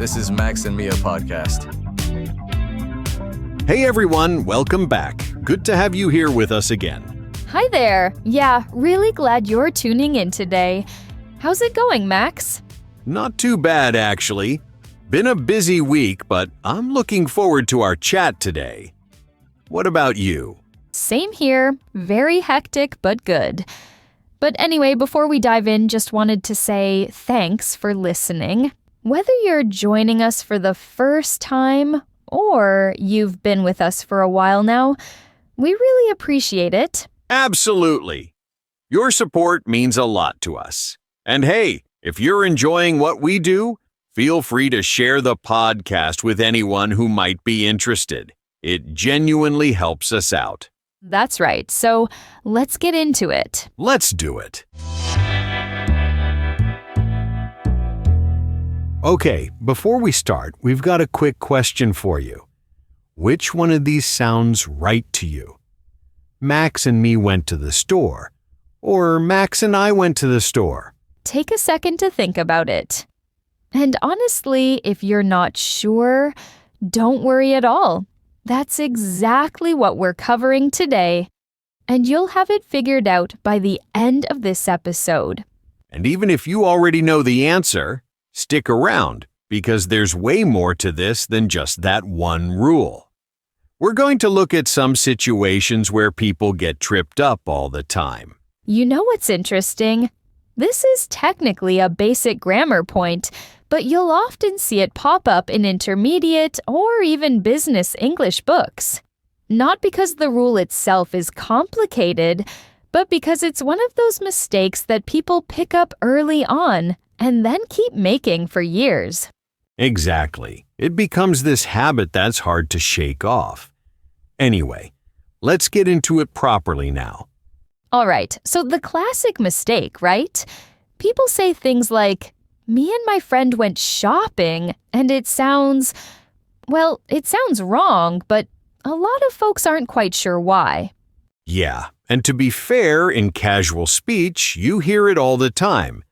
This is Max and Mia podcast. Hey everyone, welcome back. Good to have you here with us again. Hi there. Yeah, really glad you're tuning in today. How's it going, Max? Not too bad, actually. Been a busy week, but I'm looking forward to our chat today. What about you? Same here. Very hectic, but good. But anyway, before we dive in, just wanted to say thanks for listening. Whether you're joining us for the first time or you've been with us for a while now, we really appreciate it. Absolutely. Your support means a lot to us. And hey, if you're enjoying what we do, feel free to share the podcast with anyone who might be interested. It genuinely helps us out. That's right. So let's get into it. Let's do it. Okay, before we start, we've got a quick question for you. Which one of these sounds right to you? Max and me went to the store, or Max and I went to the store? Take a second to think about it. And honestly, if you're not sure, don't worry at all. That's exactly what we're covering today. And you'll have it figured out by the end of this episode. And even if you already know the answer, stick around, because there's way more to this than just that one rule. We're going to look at some situations where people get tripped up all the time. You know what's interesting? This is technically a basic grammar point, but you'll often see it pop up in intermediate or even business English books. Not because the rule itself is complicated, but because it's one of those mistakes that people pick up early on and then keep making for years. Exactly. It becomes this habit that's hard to shake off. Anyway, let's get into it properly now. All right, so the classic mistake, right? People say things like, me and my friend went shopping, and it sounds wrong, but a lot of folks aren't quite sure why. Yeah, and to be fair, in casual speech, you hear it all the time.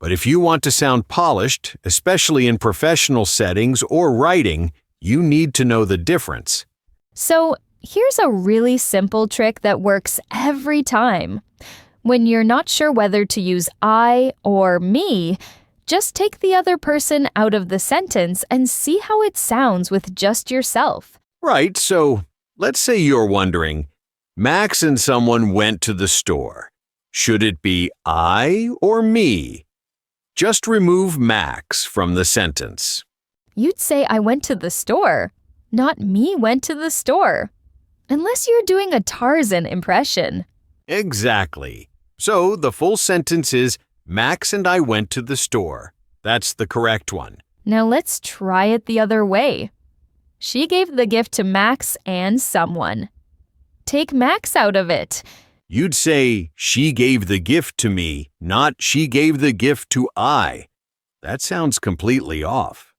But if you want to sound polished, especially in professional settings or writing, you need to know the difference. So here's a really simple trick that works every time. When you're not sure whether to use I or me, just take the other person out of the sentence and see how it sounds with just yourself. Right, so let's say you're wondering, Max and someone went to the store. Should it be I or me? Just remove Max from the sentence. You'd say I went to the store, not me went to the store. Unless you're doing a Tarzan impression. Exactly. So the full sentence is, Max and I went to the store. That's the correct one. Now let's try it the other way. She gave the gift to Max and someone. Take Max out of it. You'd say, she gave the gift to me, not she gave the gift to I. That sounds completely off.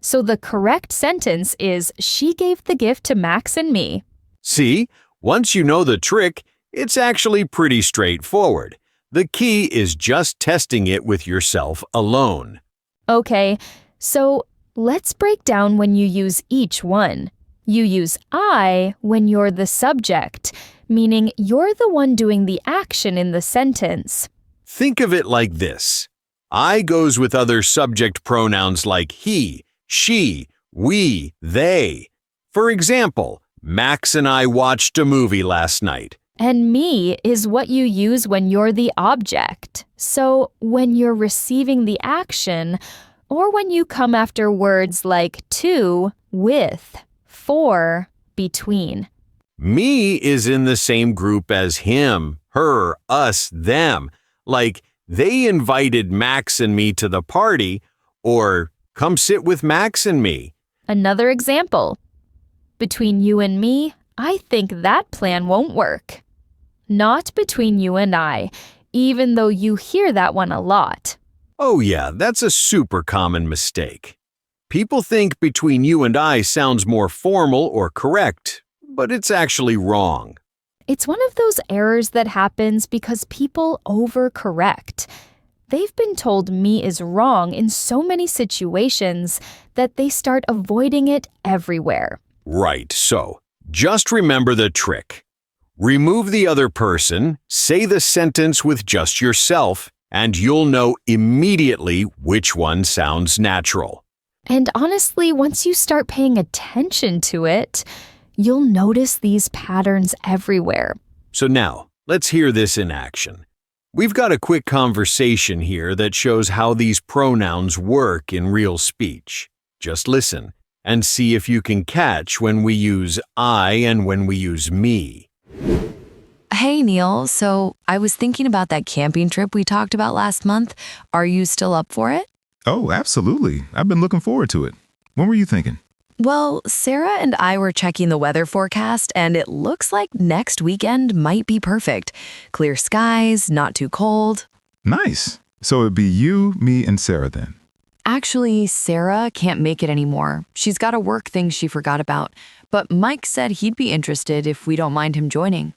So the correct sentence is, she gave the gift to Max and me. See, once you know the trick, it's actually pretty straightforward. The key is just testing it with yourself alone. Okay, so let's break down when you use each one. You use I when you're the subject, meaning you're the one doing the action in the sentence. Think of it like this. I goes with other subject pronouns like he, she, we, they. For example, Max and I watched a movie last night. And me is what you use when you're the object. So when you're receiving the action, or when you come after words like to, with, for, between. Me is in the same group as him, her, us, them. Like, they invited Max and me to the party, or come sit with Max and me. Another example. Between you and me, I think that plan won't work. Not between you and I, even though you hear that one a lot. Oh yeah, that's a super common mistake. People think between you and I sounds more formal or correct, but it's actually wrong. It's one of those errors that happens because people overcorrect. they've been told me is wrong in so many situations that they start avoiding it everywhere. Right, so just remember the trick. Remove the other person, say the sentence with just yourself, and you'll know immediately which one sounds natural. And honestly, once you start paying attention to it, you'll notice these patterns everywhere. So now, let's hear this in action. We've got a quick conversation here that shows how these pronouns work in real speech. Just listen and see if you can catch when we use I and when we use me. Hey, Neil. So I was thinking about that camping trip we talked about last month. Are you still up for it? Oh, absolutely. I've been looking forward to it. When were you thinking? Well, Sarah and I were checking the weather forecast, and it looks like next weekend might be perfect. Clear skies, not too cold. Nice. So it'd be you, me, and Sarah then. Actually, Sarah can't make it anymore. She's got a work thing she forgot about. But Mike said he'd be interested if we don't mind him joining.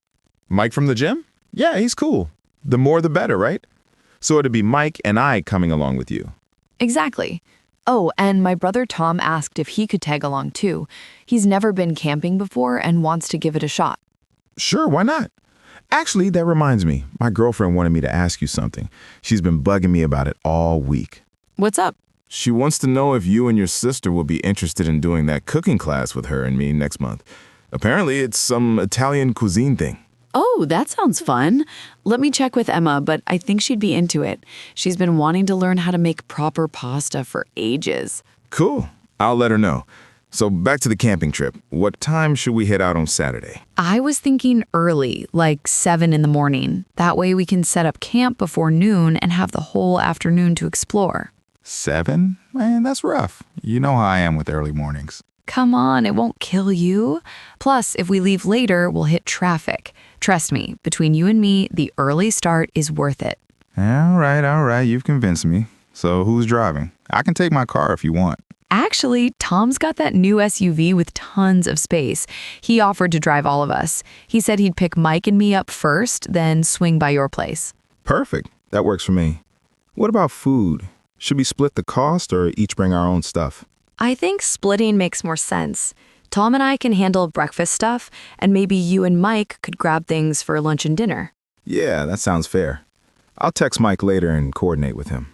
Mike from the gym? Yeah, he's cool. The more the better, right? So it'd be Mike and I coming along with you. Exactly. Oh, and my brother Tom asked if he could tag along too. He's never been camping before and wants to give it a shot. Sure, why not? Actually, that reminds me. My girlfriend wanted me to ask you something. She's been bugging me about it all week. What's up? She wants to know if you and your sister will be interested in doing that cooking class with her and me next month. Apparently, it's some Italian cuisine thing. Oh, that sounds fun. Let me check with Emma, but I think she'd be into it. She's been wanting to learn how to make proper pasta for ages. Cool. I'll let her know. So back to the camping trip. What time should we head out on Saturday? I was thinking early, like 7 in the morning. That way we can set up camp before noon and have the whole afternoon to explore. 7? Man, that's rough. You know how I am with early mornings. Come on, it won't kill you. Plus, if we leave later, we'll hit traffic. Trust me, between you and me, the early start is worth it. All right, you've convinced me. So who's driving? I can take my car if you want. Actually, Tom's got that new SUV with tons of space. He offered to drive all of us. He said he'd pick Mike and me up first, then swing by your place. Perfect. That works for me. What about food? Should we split the cost or each bring our own stuff? I think splitting makes more sense. Tom and I can handle breakfast stuff, and maybe you and Mike could grab things for lunch and dinner. Yeah, that sounds fair. I'll text Mike later and coordinate with him.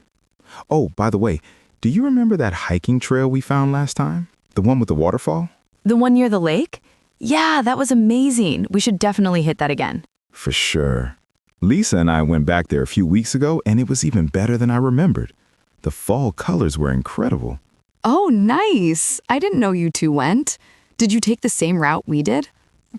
Oh, by the way, do you remember that hiking trail we found last time? The one with the waterfall? The one near the lake? Yeah, that was amazing. We should definitely hit that again. For sure. Lisa and I went back there a few weeks ago, and it was even better than I remembered. The fall colors were incredible. Oh, nice. I didn't know you two went. Did you take the same route we did?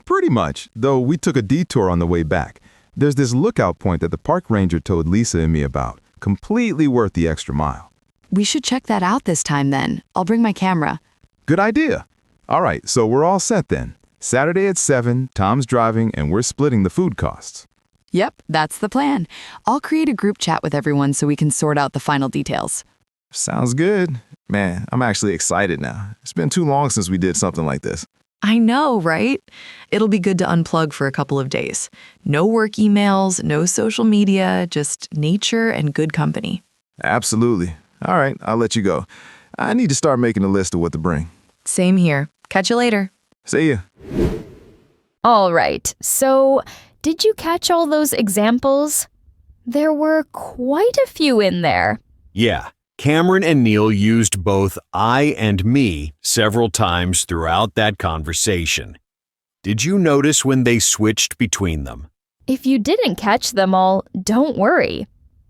Pretty much, though we took a detour on the way back. There's this lookout point that the park ranger told Lisa and me about. Completely worth the extra mile. We should check that out this time then. I'll bring my camera. Good idea. All right, so we're all set then. Saturday at 7, Tom's driving, and we're splitting the food costs. Yep, that's the plan. I'll create a group chat with everyone so we can sort out the final details. Sounds good. Man, I'm actually excited now. It's been too long since we did something like this. I know, right? It'll be good to unplug for a couple of days. No work emails, no social media, just nature and good company. Absolutely. All right, I'll let you go. I need to start making a list of what to bring. Same here. Catch you later. See ya. All right, so did you catch all those examples? There were quite a few in there. Yeah, Cameron and Neil used both I and me several times throughout that conversation. Did you notice when they switched between them? If you didn't catch them all, don't worry.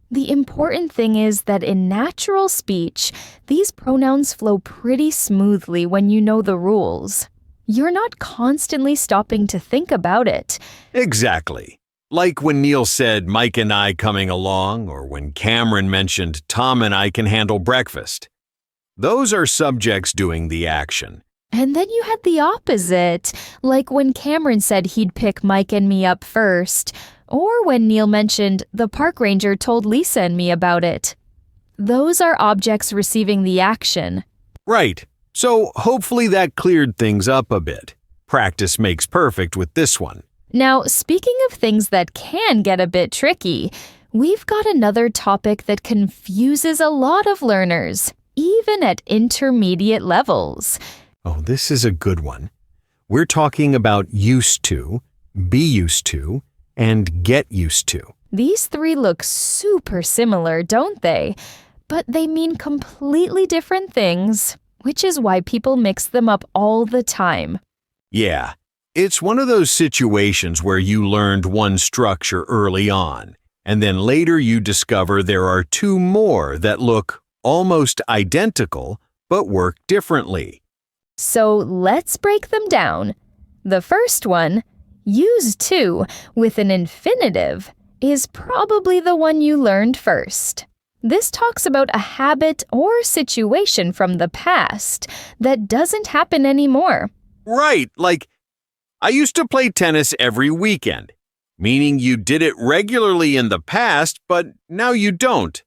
The important thing is that in natural speech, these pronouns flow pretty smoothly when you know the rules. You're not constantly stopping to think about it. Exactly. Like when Neil said Mike and I coming along, or when Cameron mentioned Tom and I can handle breakfast. Those are subjects doing the action. And then you had the opposite, like when Cameron said he'd pick Mike and me up first, or when Neil mentioned the park ranger told Lisa and me about it. Those are objects receiving the action. Right. So hopefully that cleared things up a bit. Practice makes perfect with this one. Now, speaking of things that can get a bit tricky, we've got another topic that confuses a lot of learners, even at intermediate levels. Oh, this is a good one. We're talking about used to, be used to, and get used to. These three look super similar, don't they? But they mean completely different things, which is why people mix them up all the time. Yeah, it's one of those situations where you learned one structure early on, and then later you discover there are two more that look almost identical but work differently. So let's break them down. The first one, used to, with an infinitive, is probably the one you learned first. This talks about a habit or situation from the past that doesn't happen anymore. Right, like, I used to play tennis every weekend, meaning you did it regularly in the past, but now you don't.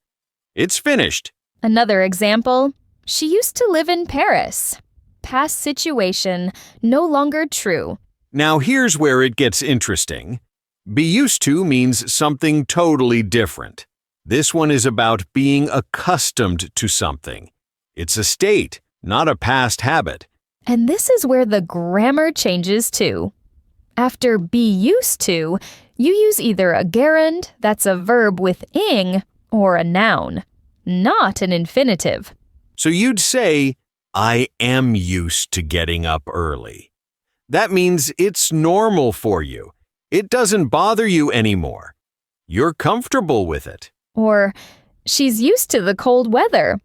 It's finished. Another example, she used to live in Paris. Past situation, no longer true. Now here's where it gets interesting. Be used to means something totally different. This one is about being accustomed to something. It's a state, not a past habit. And this is where the grammar changes too. After be used to, you use either a gerund, that's a verb with ing, or a noun, not an infinitive. So you'd say, I am used to getting up early. That means it's normal for you. It doesn't bother you anymore. You're comfortable with it. Or, she's used to the cold weather.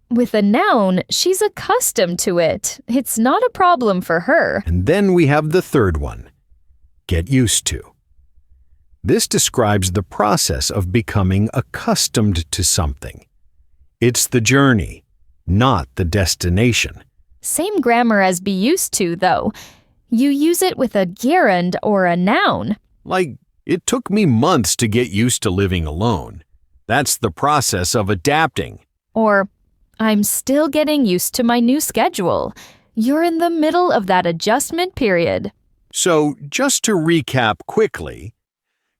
With a noun, she's accustomed to it. It's not a problem for her. And then we have the third one, get used to. This describes the process of becoming accustomed to something. It's the journey, not the destination. Same grammar as be used to, though. You use it with a gerund or a noun. Like, it took me months to get used to living alone. That's the process of adapting. Or, I'm still getting used to my new schedule. You're in the middle of that adjustment period. So, just to recap quickly,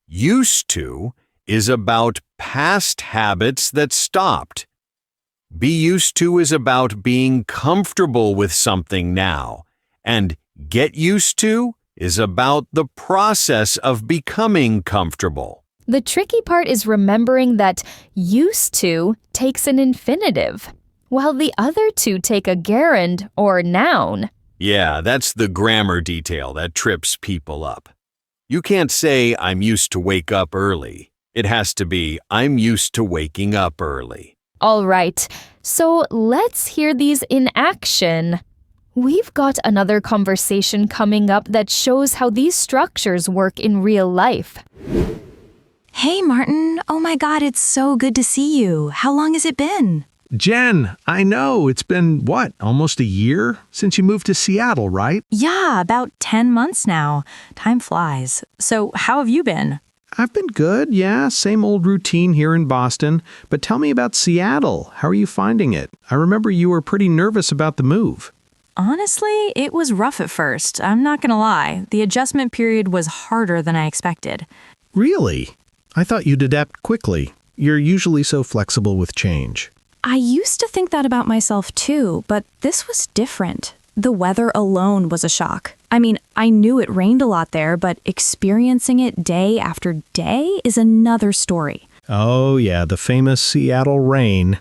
used to is about past habits that stopped. Be used to is about being comfortable with something now. And get used to is about the process of becoming comfortable. The tricky part is remembering that used to takes an infinitive, while the other two take a gerund or noun. Yeah, that's the grammar detail that trips people up. You can't say, I'm used to wake up early. It has to be, I'm used to waking up early. All right, so let's hear these in action. We've got another conversation coming up that shows how these structures work in real life. Hey, Martin. Oh my God, it's so good to see you. How long has it been? Jen, I know. It's been, almost a year since you moved to Seattle, right? Yeah, about 10 months now. Time flies. So, how have you been? I've been good, yeah. Same old routine here in Boston. But tell me about Seattle. How are you finding it? I remember you were pretty nervous about the move. Honestly, it was rough at first. I'm not gonna lie. The adjustment period was harder than I expected. Really? I thought you'd adapt quickly. You're usually so flexible with change. I used to think that about myself too, but this was different. The weather alone was a shock. I mean, I knew it rained a lot there, but experiencing it day after day is another story. Oh yeah, the famous Seattle rain.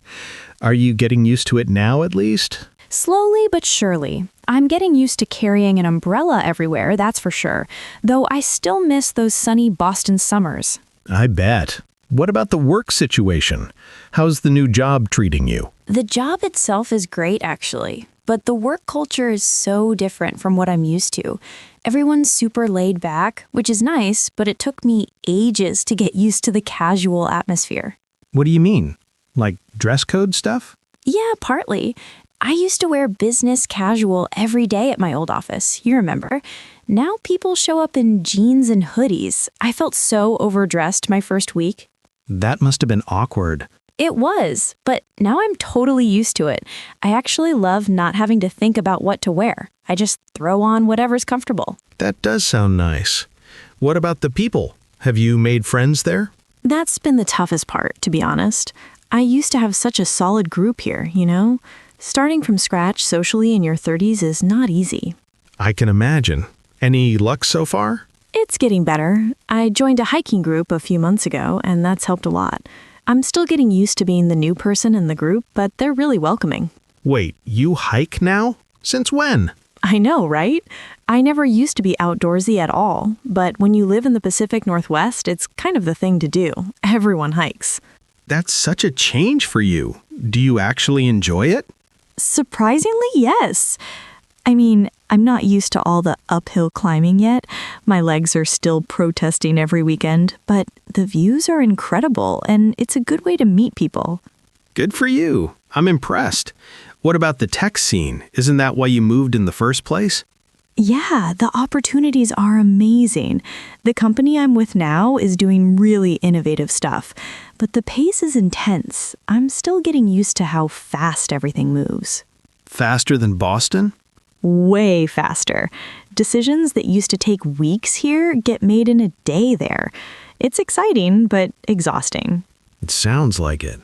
Are you getting used to it now at least? Slowly but surely. I'm getting used to carrying an umbrella everywhere, that's for sure, though I still miss those sunny Boston summers. I bet. What about the work situation? How's the new job treating you? The job itself is great, actually, but the work culture is so different from what I'm used to. Everyone's super laid back, which is nice, but it took me ages to get used to the casual atmosphere. What do you mean? Like dress code stuff? Yeah, partly. I used to wear business casual every day at my old office, you remember. Now people show up in jeans and hoodies. I felt so overdressed my first week. That must have been awkward. It was, but now I'm totally used to it. I actually love not having to think about what to wear. I just throw on whatever's comfortable. That does sound nice. What about the people? Have you made friends there? That's been the toughest part, to be honest. I used to have such a solid group here, you know? Starting from scratch socially in your 30s is not easy. I can imagine. Any luck so far? It's getting better. I joined a hiking group a few months ago, and that's helped a lot. I'm still getting used to being the new person in the group, but they're really welcoming. Wait, you hike now? Since when? I know, right? I never used to be outdoorsy at all, but when you live in the Pacific Northwest, it's kind of the thing to do. Everyone hikes. That's such a change for you. Do you actually enjoy it? Surprisingly, yes. I mean, I'm not used to all the uphill climbing yet. My legs are still protesting every weekend, but the views are incredible, and it's a good way to meet people. Good for you. I'm impressed. What about the tech scene? Isn't that why you moved in the first place? Yeah, the opportunities are amazing. The company I'm with now is doing really innovative stuff, but the pace is intense. I'm still getting used to how fast everything moves. Faster than Boston? Way faster. Decisions that used to take weeks here get made in a day there. It's exciting, but exhausting. It sounds like it.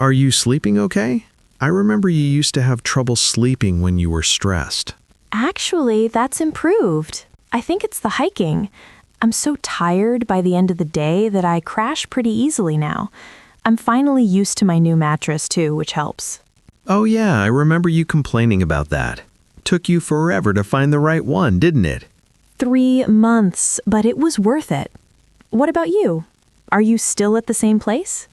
Are you sleeping okay? I remember you used to have trouble sleeping when you were stressed. Actually, that's improved. I think it's the hiking. I'm so tired by the end of the day that I crash pretty easily now. I'm finally used to my new mattress too, which helps. Oh yeah, I remember you complaining about that. Took you forever to find the right one, didn't it? 3 months, but it was worth it. What about you? Are you still at the same place?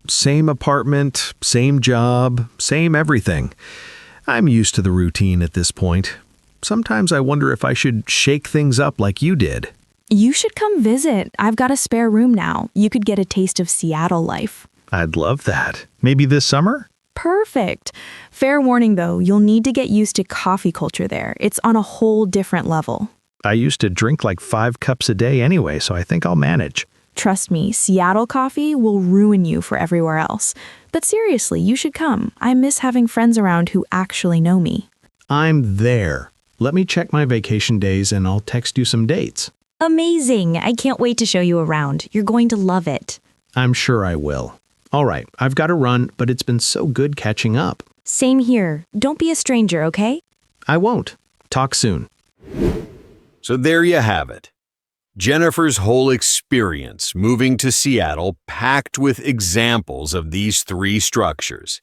Same apartment, same job, same everything. I'm used to the routine at this point. Sometimes I wonder if I should shake things up like you did. You should come visit. I've got a spare room now. You could get a taste of Seattle life. I'd love that. Maybe this summer? Perfect. Fair warning though, you'll need to get used to coffee culture there. It's on a whole different level. I used to drink like 5 cups a day anyway, so I think I'll manage. Trust me, Seattle coffee will ruin you for everywhere else. But seriously, you should come. I miss having friends around who actually know me. I'm there. Let me check my vacation days and I'll text you some dates. Amazing! I can't wait to show you around. You're going to love it. I'm sure I will. All right, I've got to run, but it's been so good catching up. Same here. Don't be a stranger, okay? I won't. Talk soon. So there you have it. Jennifer's whole experience moving to Seattle packed with examples of these 3 structures.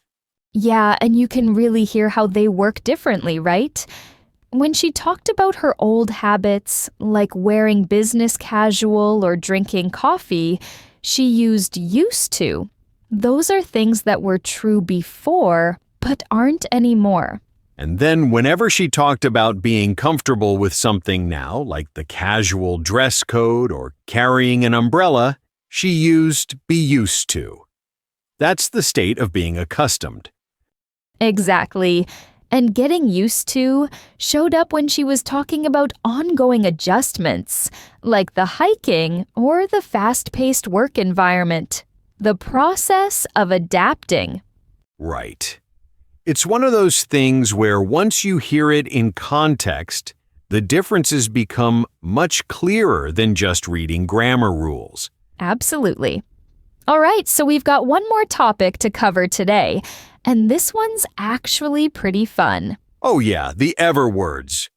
Yeah, and you can really hear how they work differently, right? When she talked about her old habits, like wearing business casual or drinking coffee, she used used to. Those are things that were true before, but aren't anymore. And then whenever she talked about being comfortable with something now, like the casual dress code or carrying an umbrella, she used be used to. That's the state of being accustomed. Exactly. And getting used to showed up when she was talking about ongoing adjustments, like the hiking or the fast-paced work environment. The process of adapting. Right. It's one of those things where once you hear it in context, the differences become much clearer than just reading grammar rules. Absolutely. All right, so we've got one more topic to cover today, and this one's actually pretty fun. Oh yeah, the ever words.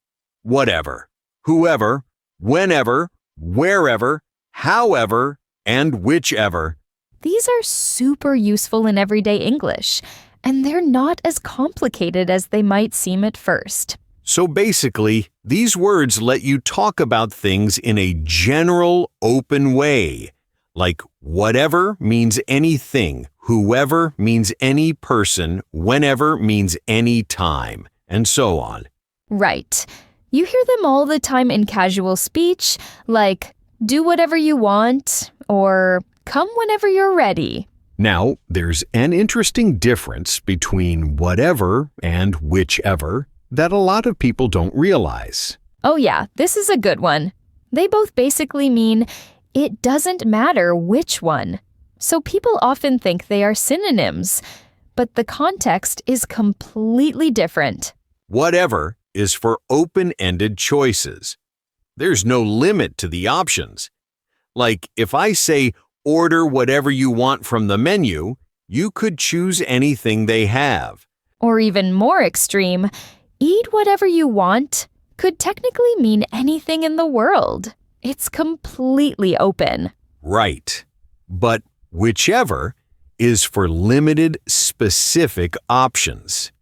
Whatever, whoever, whenever, wherever, however, and whichever. These are super useful in everyday English, and they're not as complicated as they might seem at first. So basically, these words let you talk about things in a general, open way. Like whatever means anything, whoever means any person, whenever means any time, and so on. Right. You hear them all the time in casual speech, like do whatever you want, or come whenever you're ready. Now, there's an interesting difference between whatever and whichever that a lot of people don't realize. Oh yeah, this is a good one. They both basically mean it doesn't matter which one. So people often think they are synonyms, but the context is completely different. Whatever is for open-ended choices. There's no limit to the options. Like if I say order whatever you want from the menu, you could choose anything they have. Or even more extreme, eat whatever you want could technically mean anything in the world. It's completely open. Right. But whichever is for limited, specific options.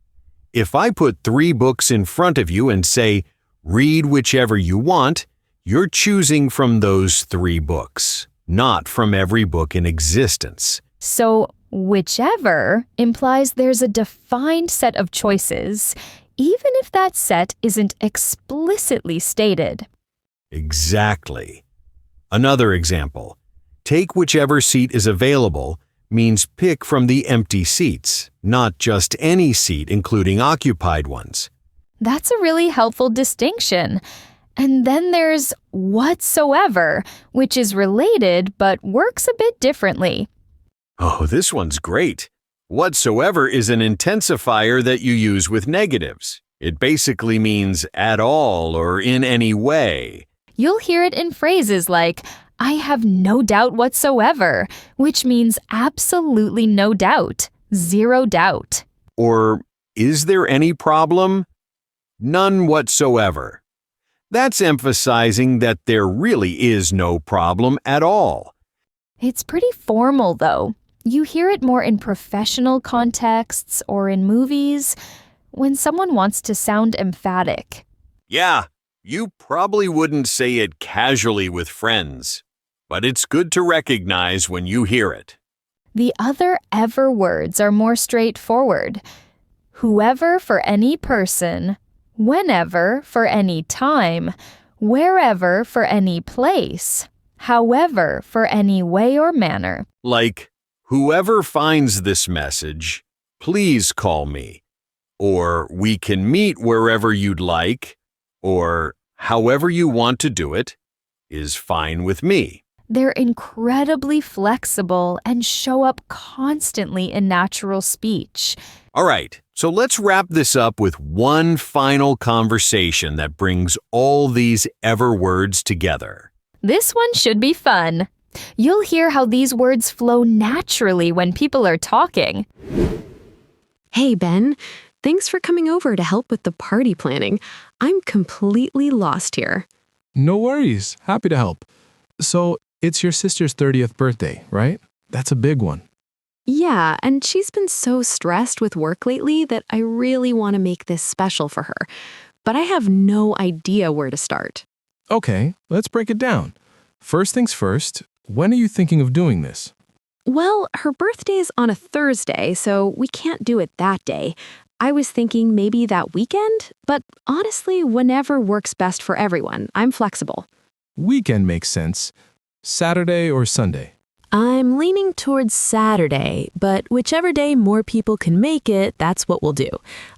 If I put 3 books in front of you and say, read whichever you want, you're choosing from those 3 books, not from every book in existence. So, whichever implies there's a defined set of choices, even if that set isn't explicitly stated. Exactly. Another example. Take whichever seat is available means pick from the empty seats, not just any seat, including occupied ones. That's a really helpful distinction. And then there's whatsoever, which is related but works a bit differently. Oh, this one's great. Whatsoever is an intensifier that you use with negatives. It basically means at all or in any way. You'll hear it in phrases like, I have no doubt whatsoever, which means absolutely no doubt, 0 doubt. Or, is there any problem? None whatsoever. That's emphasizing that there really is no problem at all. It's pretty formal, though. You hear it more in professional contexts or in movies when someone wants to sound emphatic. Yeah, you probably wouldn't say it casually with friends, but it's good to recognize when you hear it. The other ever words are more straightforward. Whoever for any person, whenever for any time, wherever for any place, however for any way or manner. Like, whoever finds this message, please call me. Or we can meet wherever you'd like, or however you want to do it, is fine with me. They're incredibly flexible and show up constantly in natural speech. All right, so let's wrap this up with one final conversation that brings all these ever words together. This one should be fun. You'll hear how these words flow naturally when people are talking. Hey, Ben. Thanks for coming over to help with the party planning. I'm completely lost here. No worries. Happy to help. So, it's your sister's 30th birthday, right? That's a big one. Yeah, and she's been so stressed with work lately that I really want to make this special for her. But I have no idea where to start. Okay, let's break it down. First things first, when are you thinking of doing this? Well, her birthday's on a Thursday, so we can't do it that day. I was thinking maybe that weekend, but honestly, whenever works best for everyone. I'm flexible. Weekend makes sense. Saturday or Sunday? I'm leaning towards Saturday, but whichever day more people can make it, that's what we'll do.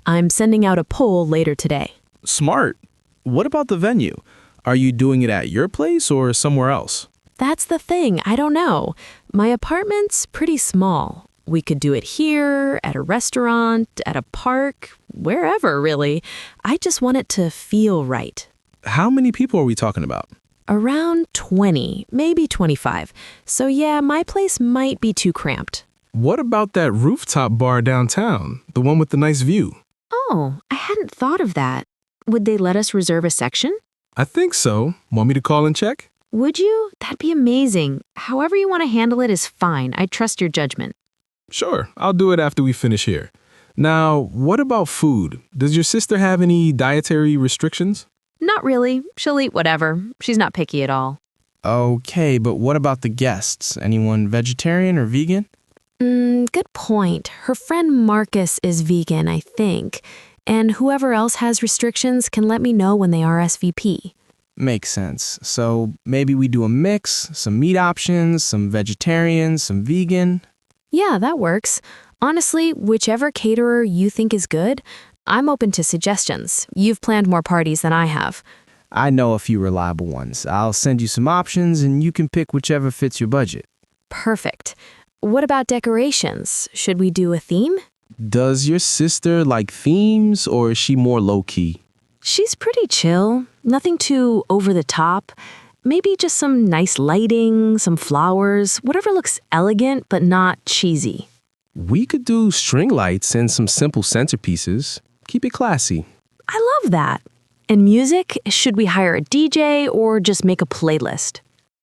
I'm sending out a poll later today. Smart. What about the venue? Are you doing it at your place or somewhere else? That's the thing, I don't know. My apartment's pretty small. We could do it here, at a restaurant, at a park, wherever, really. I just want it to feel right. How many people are we talking about? Around 20, maybe 25. So yeah, my place might be too cramped. What about that rooftop bar downtown? The one with the nice view? Oh, I hadn't thought of that. Would they let us reserve a section? I think so. Want me to call and check? Would you? That'd be amazing. However you want to handle it is fine. I trust your judgment. Sure, I'll do it after we finish here. Now, what about food? Does your sister have any dietary restrictions? Not really. She'll eat whatever. She's not picky at all. Okay, but what about the guests? Anyone vegetarian or vegan? Good point. Her friend Marcus is vegan, I think. And whoever else has restrictions can let me know when they RSVP. Makes sense. So maybe we do a mix, some meat options, some vegetarian, some vegan. Yeah, that works. Honestly, whichever caterer you think is good, I'm open to suggestions. You've planned more parties than I have. I know a few reliable ones. I'll send you some options and you can pick whichever fits your budget. Perfect. What about decorations? Should we do a theme? Does your sister like themes or is she more low-key? She's pretty chill. Nothing too over the top. Maybe just some nice lighting, some flowers, whatever looks elegant but not cheesy. We could do string lights and some simple centerpieces. Keep it classy. I love that. And music, should we hire a DJ or just make a playlist?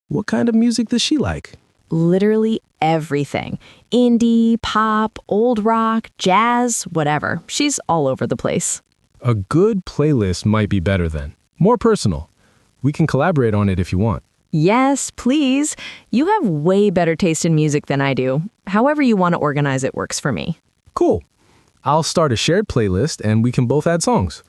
What kind of music does she like? Literally everything. Indie, pop, old rock, jazz, whatever. She's all over the place. A good playlist might be better then. More personal. We can collaborate on it if you want. Yes, please. You have way better taste in music than I do. However you want to organize it works for me. Cool. I'll start a shared playlist and we can both add songs.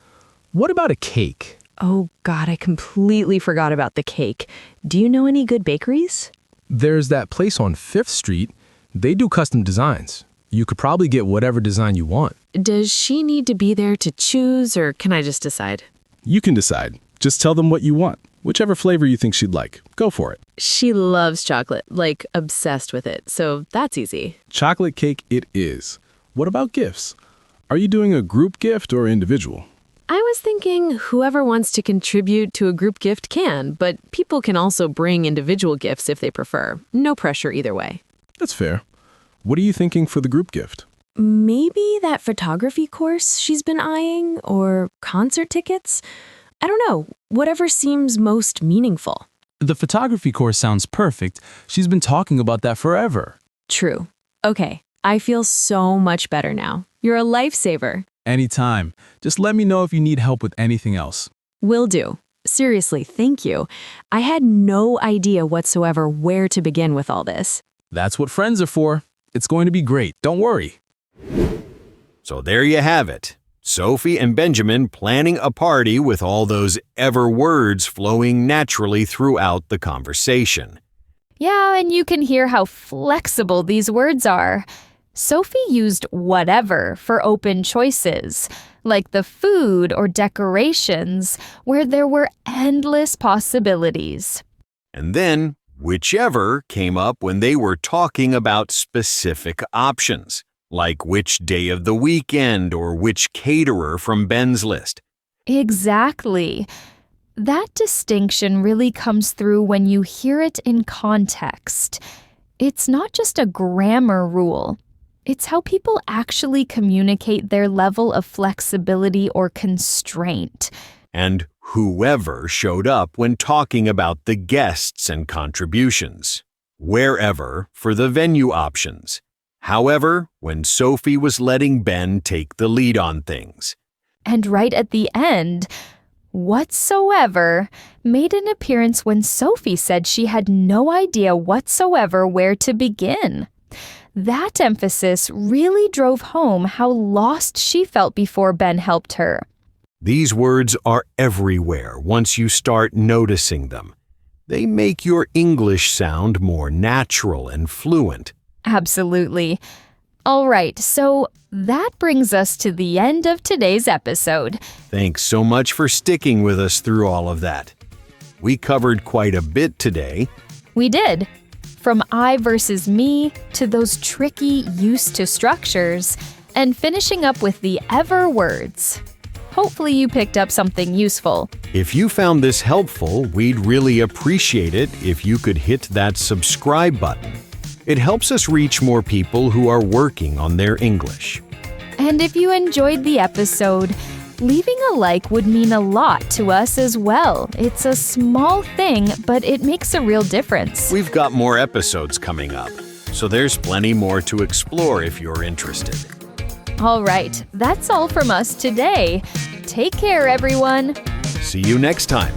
What about a cake? Oh God, I completely forgot about the cake. Do you know any good bakeries? There's that place on 5th Street. They do custom designs. You could probably get whatever design you want. Does she need to be there to choose, or can I just decide? You can decide. Just tell them what you want. Whichever flavor you think she'd like. Go for it. She loves chocolate, like obsessed with it, so that's easy. Chocolate cake it is. What about gifts? Are you doing a group gift or individual? I was thinking whoever wants to contribute to a group gift can, but people can also bring individual gifts if they prefer. No pressure either way. That's fair. What are you thinking for the group gift? Maybe that photography course she's been eyeing, or concert tickets? I don't know, whatever seems most meaningful. The photography course sounds perfect. She's been talking about that forever. True. Okay, I feel so much better now. You're a lifesaver. Anytime. Just let me know if you need help with anything else. Will do. Seriously, thank you. I had no idea whatsoever where to begin with all this. That's what friends are for. It's going to be great. Don't worry. So there you have it. Sophie and Benjamin planning a party with all those ever words flowing naturally throughout the conversation. Yeah, and you can hear how flexible these words are. Sophie used whatever for open choices, like the food or decorations, where there were endless possibilities. And then, whichever came up when they were talking about specific options, like which day of the weekend or which caterer from Ben's list. Exactly. That distinction really comes through when you hear it in context. It's not just a grammar rule. It's how people actually communicate their level of flexibility or constraint. And whoever showed up when talking about the guests and contributions. Wherever for the venue options. However, when Sophie was letting Ben take the lead on things. And right at the end, whatsoever made an appearance when Sophie said she had no idea whatsoever where to begin. That emphasis really drove home how lost she felt before Ben helped her. These words are everywhere once you start noticing them. They make your English sound more natural and fluent. Absolutely. All right, so that brings us to the end of today's episode. Thanks so much for sticking with us through all of that. We covered quite a bit today. We did. From I versus me to those tricky used to structures, and finishing up with the ever words. Hopefully you picked up something useful. If you found this helpful, we'd really appreciate it if you could hit that subscribe button. It helps us reach more people who are working on their English. And if you enjoyed the episode, leaving a like would mean a lot to us as well. It's a small thing, but it makes a real difference. We've got more episodes coming up, so there's plenty more to explore if you're interested. All right, that's all from us today. Take care, everyone. See you next time.